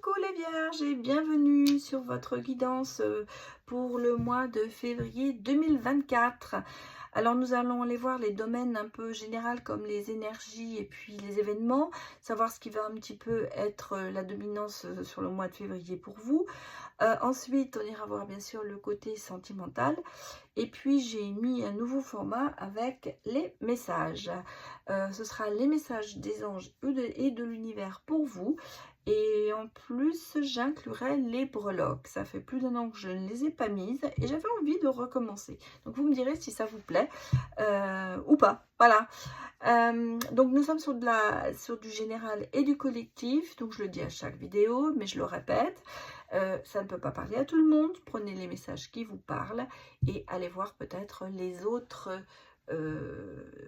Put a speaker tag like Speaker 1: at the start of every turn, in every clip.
Speaker 1: Coucou les vierges et bienvenue sur votre guidance pour le mois de février 2024. Alors nous allons aller voir les domaines un peu généraux comme les énergies et puis les événements, savoir ce qui va un petit peu être la dominance sur le mois de février pour vous. Ensuite, on ira voir bien sûr le côté sentimental. Et puis, j'ai mis un nouveau format avec les messages. Ce sera les messages des anges et de l'univers pour vous. Et en plus, j'inclurai les breloques. Ça fait plus d'un an que je ne les ai pas mises et j'avais envie de recommencer. Donc, vous me direz si ça vous plaît ou pas. Voilà. Donc, nous sommes sur du général et du collectif. Donc, je le dis à chaque vidéo, mais je le répète. Ça ne peut pas parler à tout le monde. Prenez les messages qui vous parlent et allez voir peut-être les autres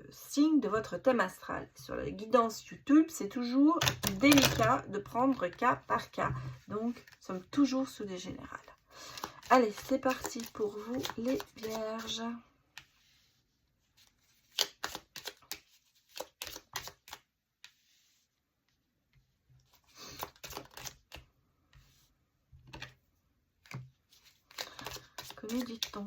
Speaker 1: signes de votre thème astral. Sur la guidance YouTube, c'est toujours délicat de prendre cas par cas. Donc, nous sommes toujours sous des générales. Allez, c'est parti pour vous les vierges. Que nous dit-on ?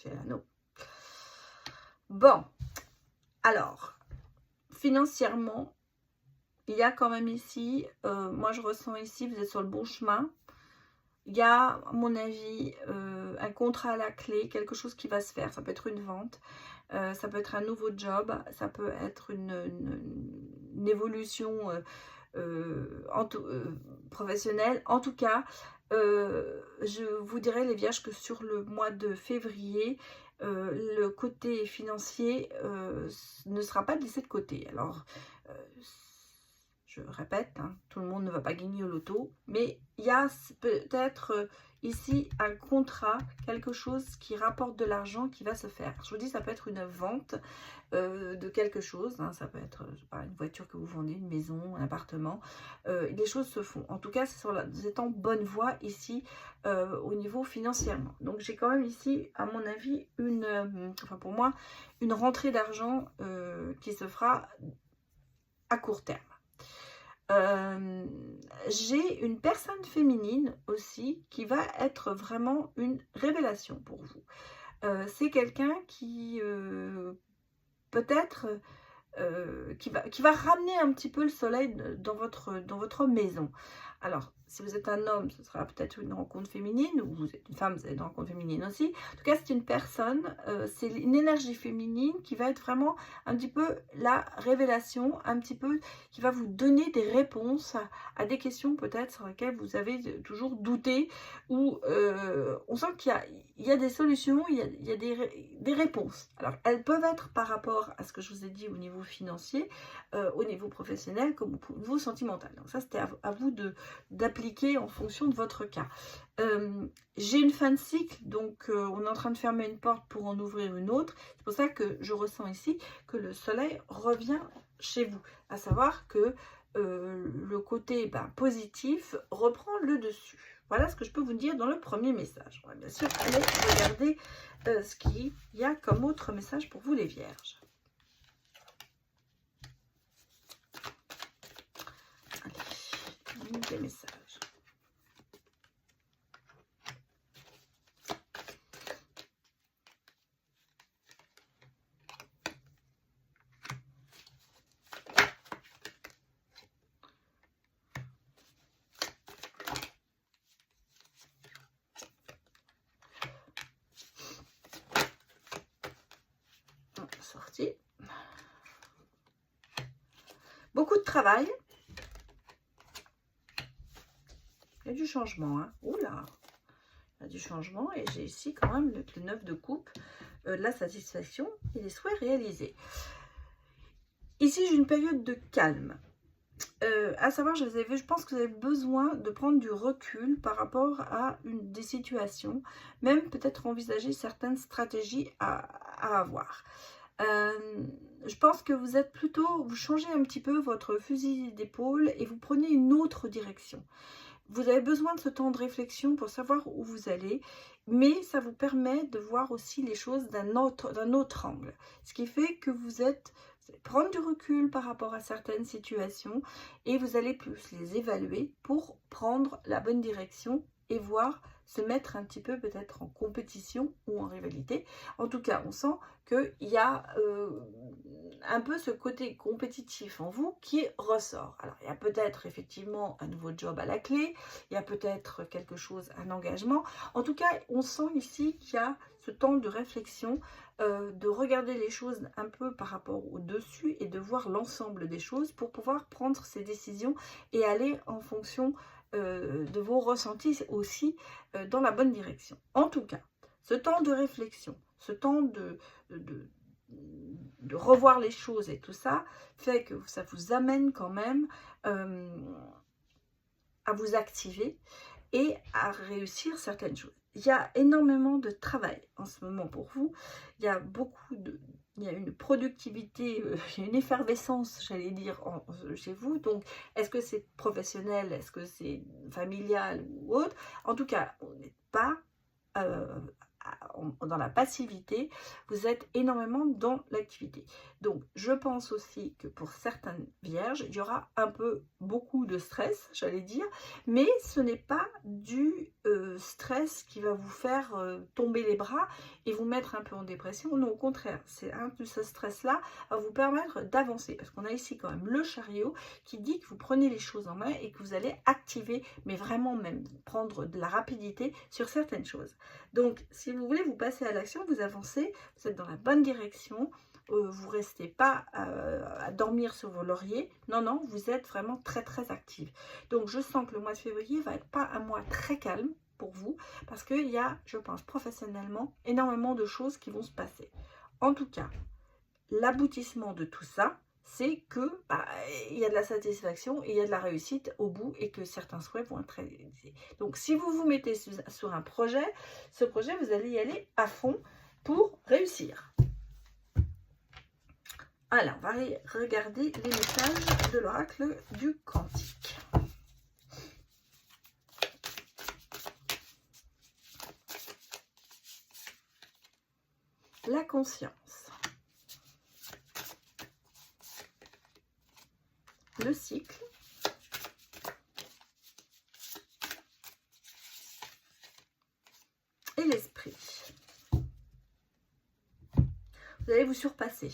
Speaker 1: C'est l'anneau. Bon, alors, financièrement, il y a quand même ici, moi je ressens ici, vous êtes sur le bon chemin. Il y a, à mon avis, un contrat à la clé, quelque chose qui va se faire. Ça peut être une vente, ça peut être un nouveau job, ça peut être une évolution professionnelle. En tout cas, je vous dirais les vierges que sur le mois de février, le côté financier ne sera pas laissé de côté. Alors, je répète, hein, tout le monde ne va pas gagner au loto, mais il y a peut-être ici un contrat, quelque chose qui rapporte de l'argent qui va se faire. Je vous dis, ça peut être une vente de quelque chose, hein, ça peut être je sais pas, une voiture que vous vendez, une maison, un appartement. Les choses se font. En tout cas, vous êtes en bonne voie ici au niveau financièrement. Donc j'ai quand même ici, à mon avis, enfin pour moi, une rentrée d'argent qui se fera à court terme. J'ai une personne féminine aussi qui va être vraiment une révélation pour vous. C'est quelqu'un qui peut-être qui va ramener un petit peu le soleil dans votre maison. Alors, si vous êtes un homme, ce sera peut-être une rencontre féminine, ou vous êtes une femme, vous avez une rencontre féminine aussi. En tout cas, c'est une personne, c'est une énergie féminine qui va être vraiment un petit peu la révélation, un petit peu qui va vous donner des réponses à des questions peut-être sur lesquelles vous avez toujours douté, ou on sent qu'il y a des solutions, il y a des réponses. Alors, elles peuvent être par rapport à ce que je vous ai dit au niveau financier, au niveau professionnel, comme au niveau sentimental. Donc ça, c'était à vous d'appliquer en fonction de votre cas. J'ai une fin de cycle, donc on est en train de fermer une porte pour en ouvrir une autre. C'est pour ça que je ressens ici que le soleil revient chez vous, à savoir que le côté positif reprend le dessus. Voilà ce que je peux vous dire dans le premier message. On va bien sûr aller regarder ce qu'il y a comme autre message pour vous les vierges. Allez, des messages. Sorti. Beaucoup de travail. Il y a du changement. Hein. Oula, il y a du changement. Et j'ai ici quand même le 9 de coupe, la satisfaction et les souhaits réalisés. Ici, j'ai une période de calme. À savoir, je pense que vous avez besoin de prendre du recul par rapport à des situations, même peut-être envisager certaines stratégies à avoir. Je pense que vous êtes plutôt, vous changez un petit peu votre fusil d'épaule et vous prenez une autre direction. Vous avez besoin de ce temps de réflexion pour savoir où vous allez, mais ça vous permet de voir aussi les choses d'un autre angle. Ce qui fait que vous allez prendre du recul par rapport à certaines situations et vous allez plus les évaluer pour prendre la bonne direction et voir se mettre un petit peu peut-être en compétition ou en rivalité. En tout cas, on sent qu'il y a un peu ce côté compétitif en vous qui ressort. Alors, il y a peut-être effectivement un nouveau job à la clé, il y a peut-être quelque chose, un engagement. En tout cas, on sent ici qu'il y a ce temps de réflexion, de regarder les choses un peu par rapport au dessus et de voir l'ensemble des choses pour pouvoir prendre ses décisions et aller en fonction de vos ressentis aussi dans la bonne direction. En tout cas, ce temps de réflexion, ce temps de revoir les choses et tout ça, fait que ça vous amène quand même à vous activer et à réussir certaines choses. Il y a énormément de travail en ce moment pour vous. Il y a il y a une productivité, il y a une effervescence, j'allais dire, chez vous. Donc, est-ce que c'est professionnel, est-ce que c'est familial ou autre? En tout cas, on n'est pas dans la passivité, vous êtes énormément dans l'activité. Donc, je pense aussi que pour certaines vierges, il y aura beaucoup de stress, j'allais dire, mais ce n'est pas du stress qui va vous faire tomber les bras et vous mettre un peu en dépression. Non, au contraire, c'est un de ce stress-là va vous permettre d'avancer, parce qu'on a ici quand même le chariot qui dit que vous prenez les choses en main et que vous allez activer, mais vraiment même prendre de la rapidité sur certaines choses. Donc, si vous voulez vous passer à l'action, vous avancez, vous êtes dans la bonne direction, vous ne restez pas à dormir sur vos lauriers. Non, non, vous êtes vraiment très, très active. Donc, je sens que le mois de février va être pas un mois très calme pour vous, parce qu'il y a, je pense, professionnellement, énormément de choses qui vont se passer. En tout cas, l'aboutissement de tout ça, c'est que il y a de la satisfaction et il y a de la réussite au bout et que certains souhaits vont être réalisés. Donc, si vous vous mettez sur un projet, ce projet, vous allez y aller à fond pour réussir. Alors, on va aller regarder les messages de l'oracle du quantique. La conscience. Le cycle. Et l'esprit. Vous allez vous surpasser.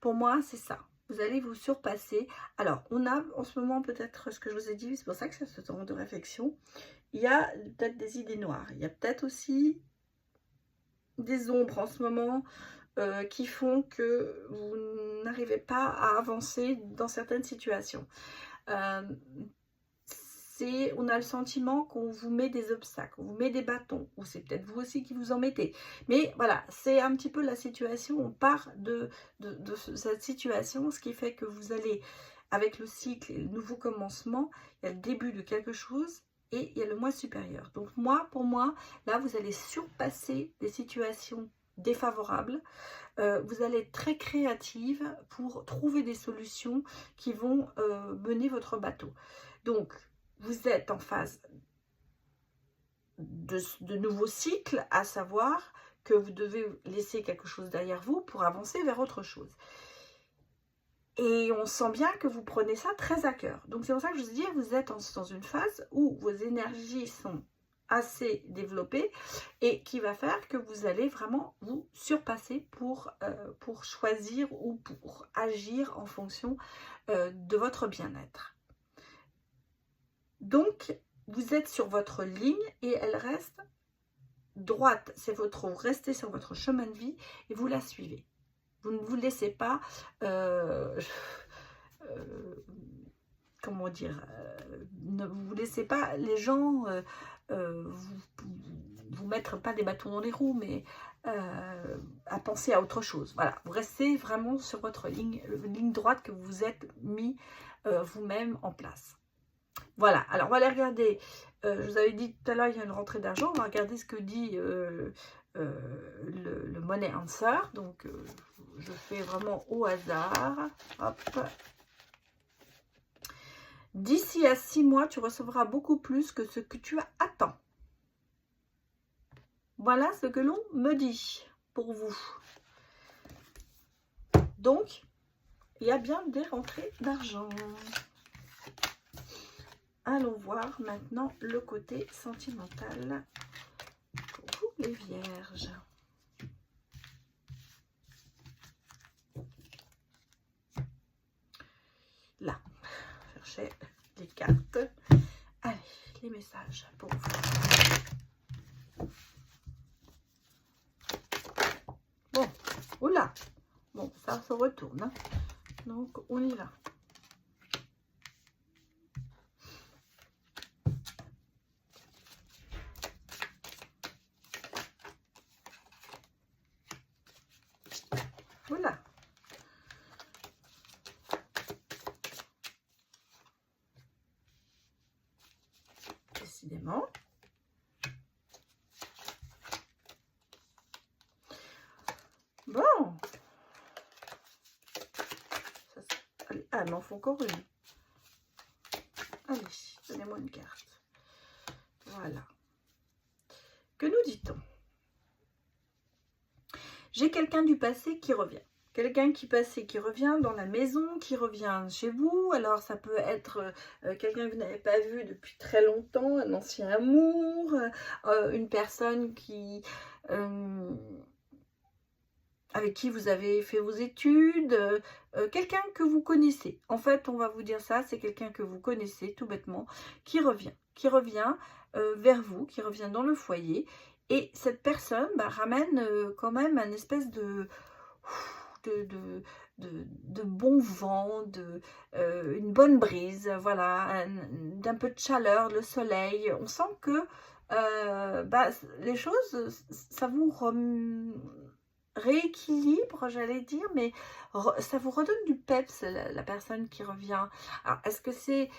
Speaker 1: Pour moi, c'est ça. Vous allez vous surpasser. Alors, on a en ce moment peut-être ce que je vous ai dit, c'est pour ça que c'est ce temps de réflexion. Il y a peut-être des idées noires. Il y a peut-être aussi des ombres en ce moment qui font que vous n'arrivez pas à avancer dans certaines situations. On a le sentiment qu'on vous met des obstacles, on vous met des bâtons, ou c'est peut-être vous aussi qui vous en mettez. Mais voilà, c'est un petit peu la situation, on part de cette situation, ce qui fait que vous allez, avec le cycle et le nouveau commencement, il y a le début de quelque chose et il y a le mois supérieur. Donc pour moi, là, vous allez surpasser des situations défavorables. Vous allez être très créative pour trouver des solutions qui vont mener votre bateau. Donc, vous êtes en phase de nouveaux cycles, à savoir que vous devez laisser quelque chose derrière vous pour avancer vers autre chose. Et on sent bien que vous prenez ça très à cœur. Donc c'est pour ça que je vous dis, vous êtes dans une phase où vos énergies sont assez développées et qui va faire que vous allez vraiment vous surpasser pour choisir ou pour agir en fonction de votre bien-être. Donc, vous êtes sur votre ligne et elle reste droite. Vous restez sur votre chemin de vie et vous la suivez. Vous ne vous laissez pas, comment dire, ne vous laissez pas les gens vous mettre pas des bâtons dans les roues, mais à penser à autre chose. Voilà, vous restez vraiment sur votre ligne droite que vous êtes mis vous-même en place. Voilà, alors on va aller regarder, je vous avais dit tout à l'heure, il y a une rentrée d'argent, on va regarder ce que dit le money answer. Donc, je fais vraiment au hasard. Hop. D'ici à 6 mois, tu recevras beaucoup plus que ce que tu attends. Voilà ce que l'on me dit pour vous. Donc, il y a bien des rentrées d'argent. Allons voir maintenant le côté sentimental pour vous les vierges. Là, cherchez les cartes. Allez, les messages pour vous. Bon, oula. Bon, ça se retourne. Hein. Donc, on y va. Voilà. Décidément. Bon. Ça, allez, ah, il m'en faut encore une. Allez, donnez-moi une carte. Voilà. Que nous dit-on? J'ai quelqu'un du passé qui revient. Quelqu'un qui passé qui revient dans la maison, qui revient chez vous. Alors ça peut être quelqu'un que vous n'avez pas vu depuis très longtemps, un ancien amour, une personne qui avec qui vous avez fait vos études, quelqu'un que vous connaissez. En fait, on va vous dire ça, c'est quelqu'un que vous connaissez tout bêtement, qui revient vers vous, qui revient dans le foyer. Et cette personne ramène quand même un espèce de bon vent, une bonne brise, voilà, d'un peu de chaleur, le soleil. On sent que les choses, ça vous rééquilibre, j'allais dire, mais ça vous redonne du peps, la personne qui revient. Alors, est-ce que c'est,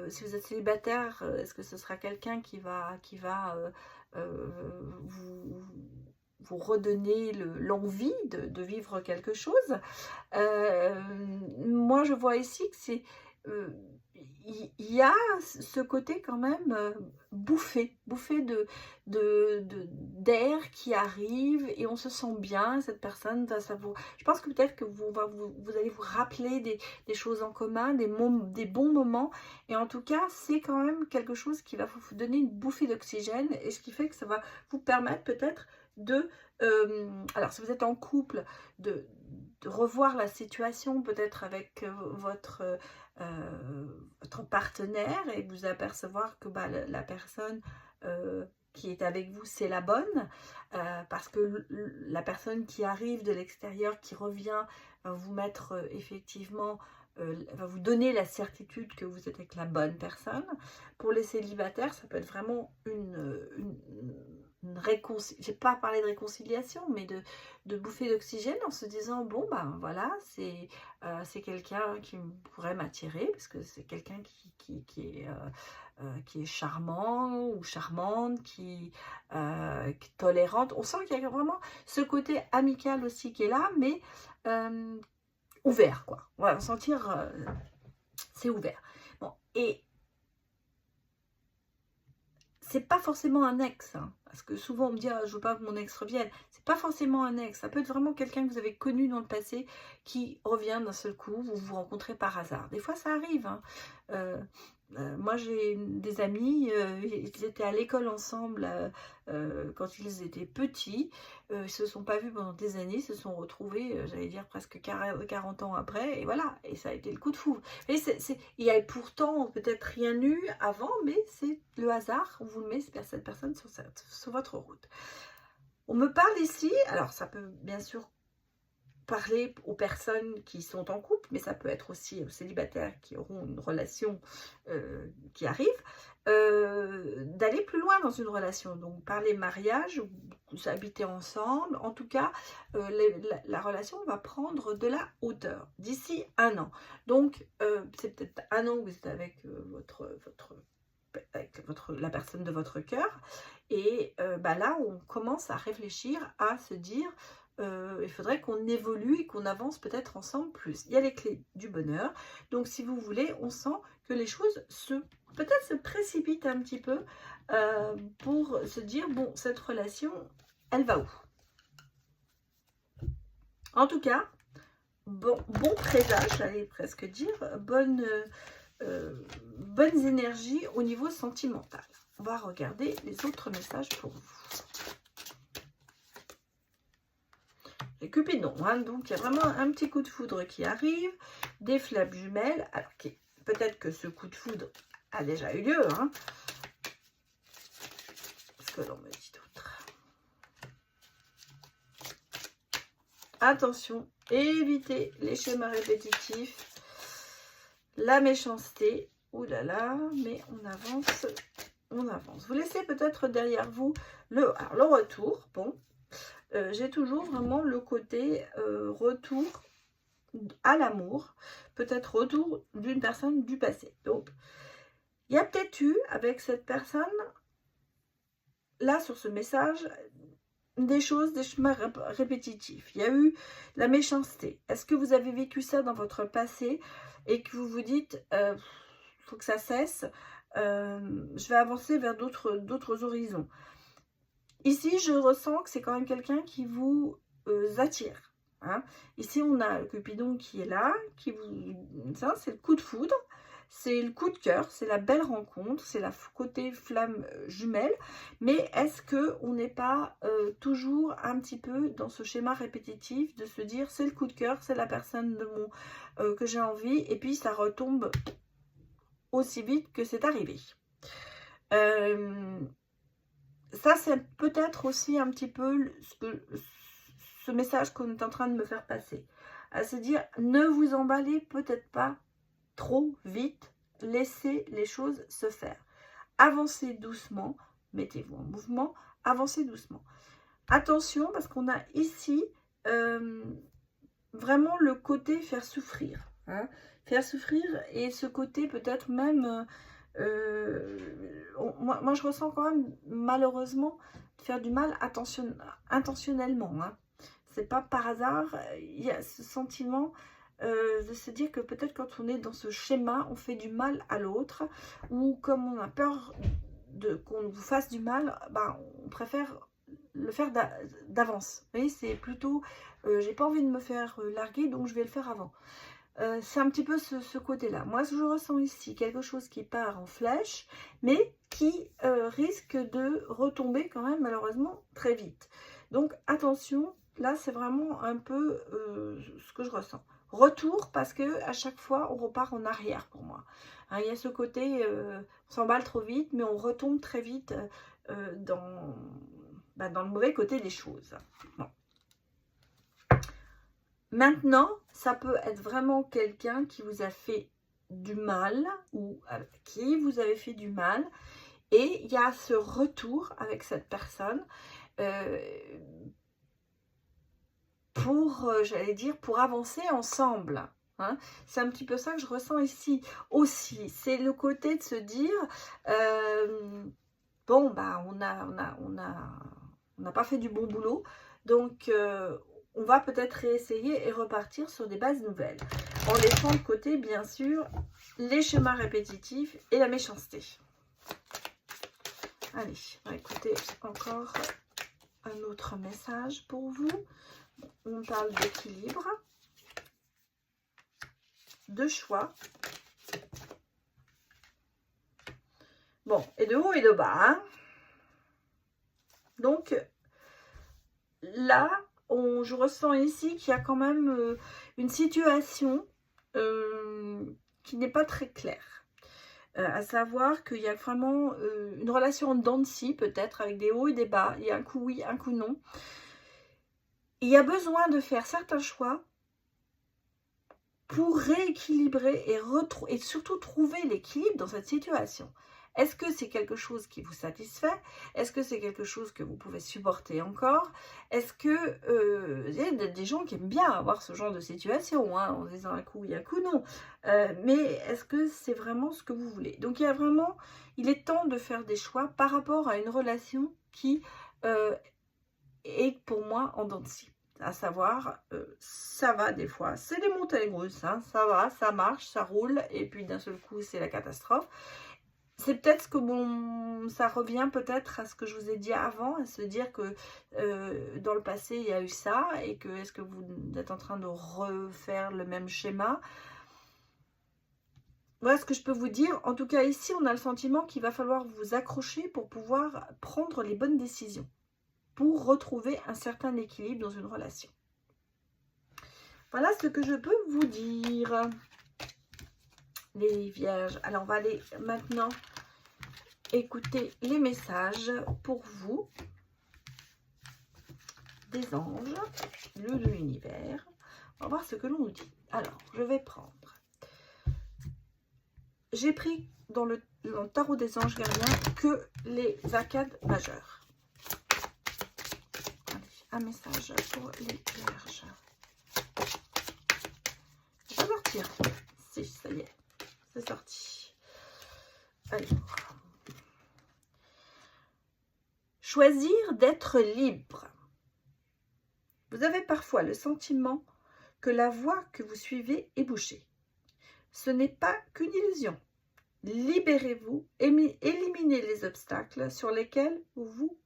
Speaker 1: si vous êtes célibataire, est-ce que ce sera quelqu'un qui va vous redonner l'envie de vivre quelque chose? Moi, je vois ici que c'est... il y a ce côté quand même bouffé d'air qui arrive et on se sent bien, cette personne, ça vous, je pense que peut-être que vous allez vous rappeler des choses en commun, des bons moments, et en tout cas c'est quand même quelque chose qui va vous donner une bouffée d'oxygène, et ce qui fait que ça va vous permettre peut-être de, alors si vous êtes en couple, de revoir la situation peut-être avec votre partenaire et vous apercevoir que la personne qui est avec vous, c'est la bonne, parce que la personne qui arrive de l'extérieur, qui revient, va vous mettre effectivement, va vous donner la certitude que vous êtes avec la bonne personne. Pour les célibataires, ça peut être vraiment une j'ai pas parlé de réconciliation, mais de bouffée d'oxygène, en se disant bon voilà, c'est quelqu'un qui pourrait m'attirer, parce que c'est quelqu'un qui est charmant ou charmante, qui est tolérante. On sent qu'il y a vraiment ce côté amical aussi qui est là, mais ouvert, quoi. On va sentir, c'est ouvert. Bon, et c'est pas forcément un ex, hein, parce que souvent on me dit ah, je veux pas que mon ex revienne. C'est pas forcément un ex, ça peut être vraiment quelqu'un que vous avez connu dans le passé qui revient d'un seul coup, vous vous rencontrez par hasard. Des fois ça arrive, hein. Moi j'ai des amis, ils étaient à l'école ensemble quand ils étaient petits, ils se sont pas vus pendant des années, ils se sont retrouvés, j'allais dire presque 40 ans après, et voilà, et ça a été le coup de foudre. Et il y a pourtant peut-être rien eu avant, mais c'est le hasard, on vous le met, cette personne sur votre route. On me parle ici, alors ça peut bien sûr parler aux personnes qui sont en couple, mais ça peut être aussi aux célibataires qui auront une relation qui arrive, d'aller plus loin dans une relation. Donc parler mariage, vous habitez ensemble, en tout cas la relation va prendre de la hauteur d'ici 1 an. Donc c'est peut-être 1 an que vous êtes avec votre la personne de votre cœur. Et là, on commence à réfléchir, à se dire, il faudrait qu'on évolue et qu'on avance peut-être ensemble plus. Il y a les clés du bonheur. Donc, si vous voulez, on sent que les choses peut-être se précipitent un petit peu pour se dire, bon, cette relation, elle va où? En tout cas, bon présage, j'allais presque dire, bonnes énergies au niveau sentimental. On va regarder les autres messages pour vous. Les Cupidons, hein, donc il y a vraiment un petit coup de foudre qui arrive, des flammes jumelles, alors peut-être que ce coup de foudre a déjà eu lieu, hein. Ce que l'on me dit d'autre. Attention, évitez les schémas répétitifs, la méchanceté, ouh là là, mais on avance, on avance. Vous laissez peut-être derrière vous le retour, bon, j'ai toujours vraiment le côté retour à l'amour, peut-être retour d'une personne du passé. Donc, il y a peut-être eu avec cette personne, là sur ce message, des choses, des chemins répétitifs. Il y a eu la méchanceté. Est-ce que vous avez vécu ça dans votre passé et que vous vous dites, faut que ça cesse, je vais avancer vers d'autres horizons. Ici, je ressens que c'est quand même quelqu'un qui vous attire. Hein. Ici, on a le Cupidon qui est là, ça, c'est le coup de foudre, c'est le coup de cœur, c'est la belle rencontre, c'est la côté flamme jumelle. Mais est-ce qu'on n'est pas toujours un petit peu dans ce schéma répétitif de se dire c'est le coup de cœur, c'est la personne que j'ai envie, et puis ça retombe aussi vite que c'est arrivé. Ça, c'est peut-être aussi un petit peu ce message qu'on est en train de me faire passer. À se dire, ne vous emballez peut-être pas trop vite. Laissez les choses se faire. Avancez doucement. Mettez-vous en mouvement. Avancez doucement. Attention, parce qu'on a ici vraiment le côté faire souffrir. Hein, faire souffrir et ce côté peut-être même... moi, je ressens quand même, malheureusement, faire du mal intentionnellement. Hein. C'est pas par hasard. Il y a ce sentiment de se dire que peut-être quand on est dans ce schéma, on fait du mal à l'autre. Ou comme on a peur qu'on vous fasse du mal, on préfère le faire d'avance. Vous voyez, c'est plutôt, j'ai pas envie de me faire larguer, donc je vais le faire avant. C'est un petit peu ce côté-là. Moi, je ressens ici quelque chose qui part en flèche, mais qui risque de retomber quand même, malheureusement, très vite. Donc, attention, là, c'est vraiment un peu ce que je ressens. Retour, parce que à chaque fois, on repart en arrière pour moi. Hein, il y a ce côté, on s'emballe trop vite, mais on retombe très vite dans le mauvais côté des choses. Bon. Maintenant, ça peut être vraiment quelqu'un qui vous a fait du mal ou avec qui vous avez fait du mal. Et il y a ce retour avec cette personne j'allais dire, pour avancer ensemble. Hein. C'est un petit peu ça que je ressens ici aussi. C'est le côté de se dire, bon, on n'a pas fait du bon boulot. Donc, on va peut-être réessayer et repartir sur des bases nouvelles. En laissant de côté, bien sûr, les schémas répétitifs et la méchanceté. Allez, on va écouter encore un autre message pour vous. On parle d'équilibre, de choix. Bon, et de haut et de bas. Hein. Donc, là, je ressens ici qu'il y a quand même une situation qui n'est pas très claire. À savoir qu'il y a vraiment une relation en dents de scie, peut-être, avec des hauts et des bas. Il y a un coup oui, un coup non. Il y a besoin de faire certains choix pour rééquilibrer et surtout trouver l'équilibre dans cette situation. Est-ce que c'est quelque chose qui vous satisfait? Est-ce que c'est quelque chose que vous pouvez supporter encore? Est-ce que il y a des gens qui aiment bien avoir ce genre de situation, hein, en disant un coup oui, un coup non. Mais est-ce que c'est vraiment ce que vous voulez? Donc il est temps de faire des choix par rapport à une relation qui est pour moi en dents de scie. À savoir, ça va des fois, c'est des montagnes russes, hein, ça va, ça marche, ça roule, et puis d'un seul coup, c'est la catastrophe. C'est peut-être ce que ça revient peut-être à ce que je vous ai dit avant, à se dire que dans le passé, il y a eu ça, et que est-ce que vous êtes en train de refaire le même schéma? Voilà ce que je peux vous dire. En tout cas, ici, on a le sentiment qu'il va falloir vous accrocher pour pouvoir prendre les bonnes décisions, pour retrouver un certain équilibre dans une relation. Voilà ce que je peux vous dire, les vierges. Alors, on va aller maintenant écouter les messages pour vous, des anges, de l'univers. On va voir ce que l'on nous dit. Alors, je vais prendre. J'ai pris dans le tarot des anges gardiens que les arcades majeures. Allez, un message pour les vierges. Ça va sortir. Si, ça y est. C'est sorti. Alors. Choisir d'être libre. Vous avez parfois le sentiment que la voie que vous suivez est bouchée. Ce n'est pas qu'une illusion. Libérez-vous, éliminez les obstacles sur lesquels vous vous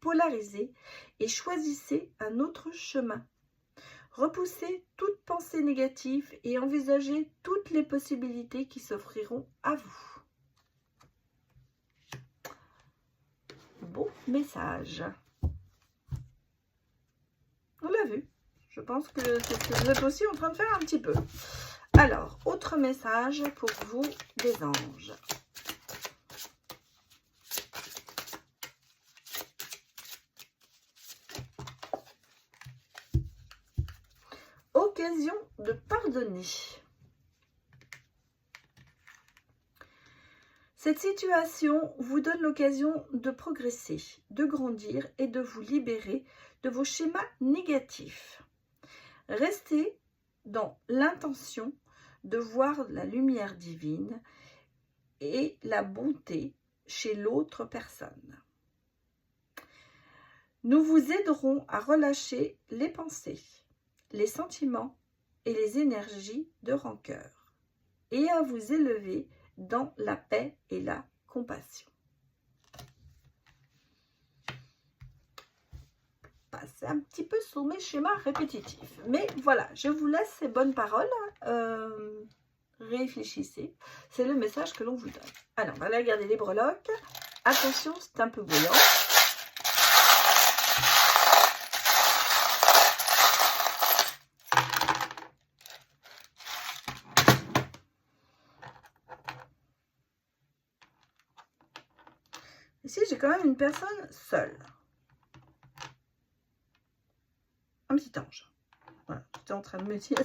Speaker 1: polarisez et choisissez un autre chemin. Repoussez toute pensée négative et envisagez toutes les possibilités qui s'offriront à vous. Beau message. On l'a vu. Je pense que c'est ce que vous êtes aussi en train de faire un petit peu. Alors, autre message pour vous, des anges. Occasion de pardonner. Cette situation vous donne l'occasion de progresser, de grandir et de vous libérer de vos schémas négatifs. Restez dans l'intention de voir la lumière divine et la bonté chez l'autre personne. Nous vous aiderons à relâcher les pensées, les sentiments et les énergies de rancœur et à vous élever dans la paix et la compassion. C'est un petit peu sur mes schémas répétitifs. Mais voilà, je vous laisse ces bonnes paroles. Réfléchissez. C'est le message que l'on vous donne. Alors, on va aller regarder les breloques. Attention, c'est un peu bouillant. Ici, j'ai quand même une personne seule. Un petit ange. Voilà, j'étais en train de me dire.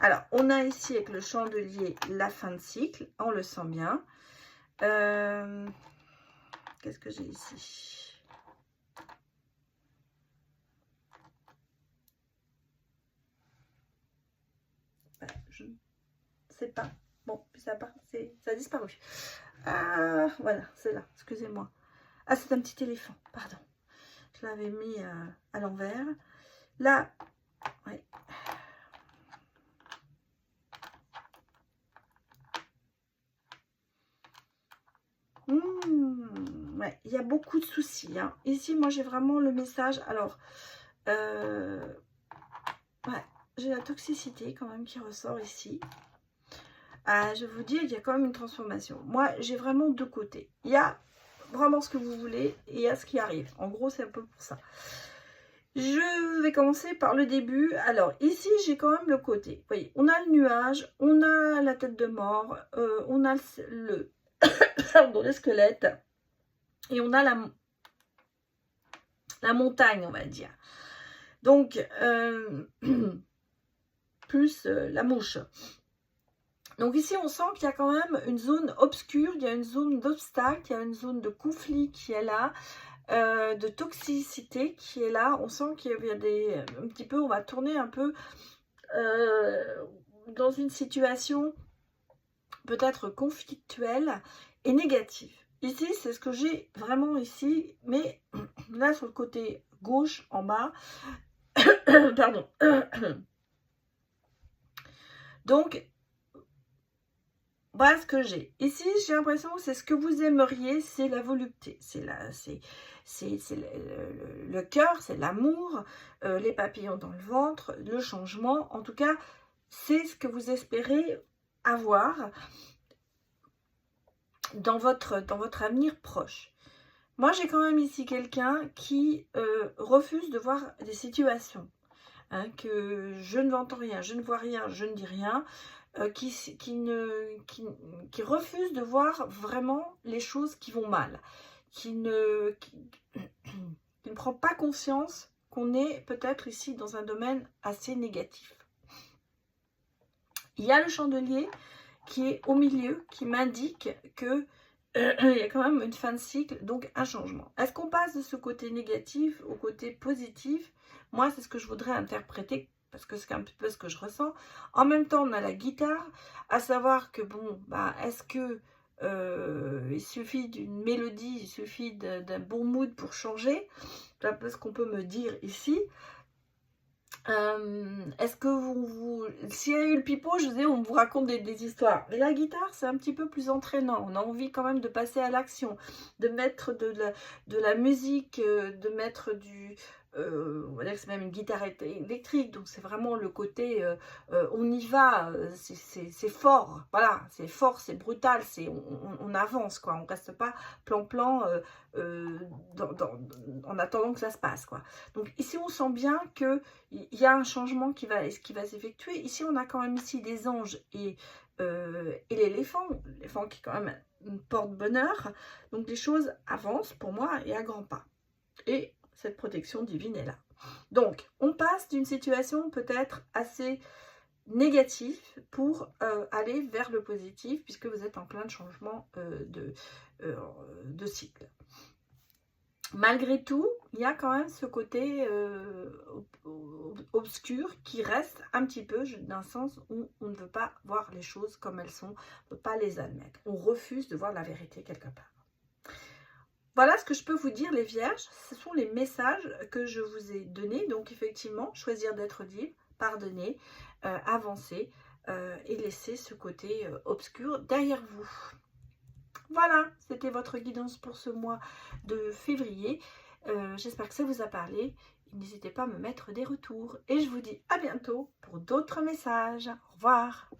Speaker 1: Alors, on a ici avec le chandelier la fin de cycle. On le sent bien. Qu'est-ce que j'ai ici? Je ne sais pas. Bon, ça a disparu. Voilà, c'est là. Excusez-moi. Ah, c'est un petit éléphant. Pardon. Je l'avais mis à l'envers. Là, ouais. Ouais, il y a beaucoup de soucis. Hein. Ici, moi, j'ai vraiment le message. Alors, ouais, j'ai la toxicité quand même qui ressort ici. Je vais vous dire, il y a quand même une transformation. Moi, j'ai vraiment deux côtés. Il y a vraiment ce que vous voulez et il y a ce qui arrive. En gros, c'est un peu pour ça. Je vais commencer par le début. Alors, ici, j'ai quand même le côté. Vous voyez, on a le nuage, on a la tête de mort, on a pardon, le squelette et on a la montagne, on va dire. Donc, plus la mouche. Donc ici, on sent qu'il y a quand même une zone obscure, il y a une zone d'obstacle, il y a une zone de conflit qui est là, de toxicité qui est là. On sent qu'il y a un petit peu, on va tourner un peu dans une situation peut-être conflictuelle et négative. Ici, c'est ce que j'ai vraiment ici, mais là, sur le côté gauche, en bas, pardon. Donc, voilà ce que j'ai. Ici, j'ai l'impression que c'est ce que vous aimeriez, c'est la volupté, c'est le cœur, c'est l'amour, les papillons dans le ventre, le changement. En tout cas, c'est ce que vous espérez avoir dans votre avenir proche. Moi, j'ai quand même ici quelqu'un qui refuse de voir des situations, hein, que je ne n'entends rien, je ne vois rien, je ne dis rien, qui refuse de voir vraiment les choses qui vont mal, qui ne prend pas conscience qu'on est peut-être ici dans un domaine assez négatif. Il y a le chandelier qui est au milieu, qui m'indique que il y a quand même une fin de cycle, donc un changement. Est-ce qu'on passe de ce côté négatif au côté positif? Moi, c'est ce que je voudrais interpréter, parce que c'est un petit peu ce que je ressens. En même temps, on a la guitare, à savoir que, bon, bah, est-ce que il suffit d'une mélodie, il suffit d'un bon mood pour changer? C'est un peu ce qu'on peut me dire ici. Est-ce que s'il y a eu le pipeau, je disais, on vous raconte des histoires. Mais la guitare, c'est un petit peu plus entraînant. On a envie quand même de passer à l'action, de mettre de la musique, de mettre on va dire que c'est même une guitare électrique, donc c'est vraiment le côté on y va, c'est fort, voilà, c'est fort, c'est brutal, on avance, quoi, on reste pas plan-plan en attendant que ça se passe, quoi. Donc ici, on sent bien que il y a un changement qui va s'effectuer. Ici, on a quand même ici des anges et l'éléphant qui est quand même une porte-bonheur. Donc, les choses avancent pour moi et à grands pas. Et cette protection divine est là. Donc, on passe d'une situation peut-être assez négative pour aller vers le positif, puisque vous êtes en plein de changement de cycle. Malgré tout, il y a quand même ce côté obscur qui reste un petit peu, dans le sens où on ne veut pas voir les choses comme elles sont, on ne peut pas les admettre. On refuse de voir la vérité quelque part. Voilà ce que je peux vous dire, les vierges. Ce sont les messages que je vous ai donnés. Donc effectivement, choisir d'être libre, pardonner, avancer et laisser ce côté obscur derrière vous. Voilà, c'était votre guidance pour ce mois de février. J'espère que ça vous a parlé. N'hésitez pas à me mettre des retours. Et je vous dis à bientôt pour d'autres messages. Au revoir.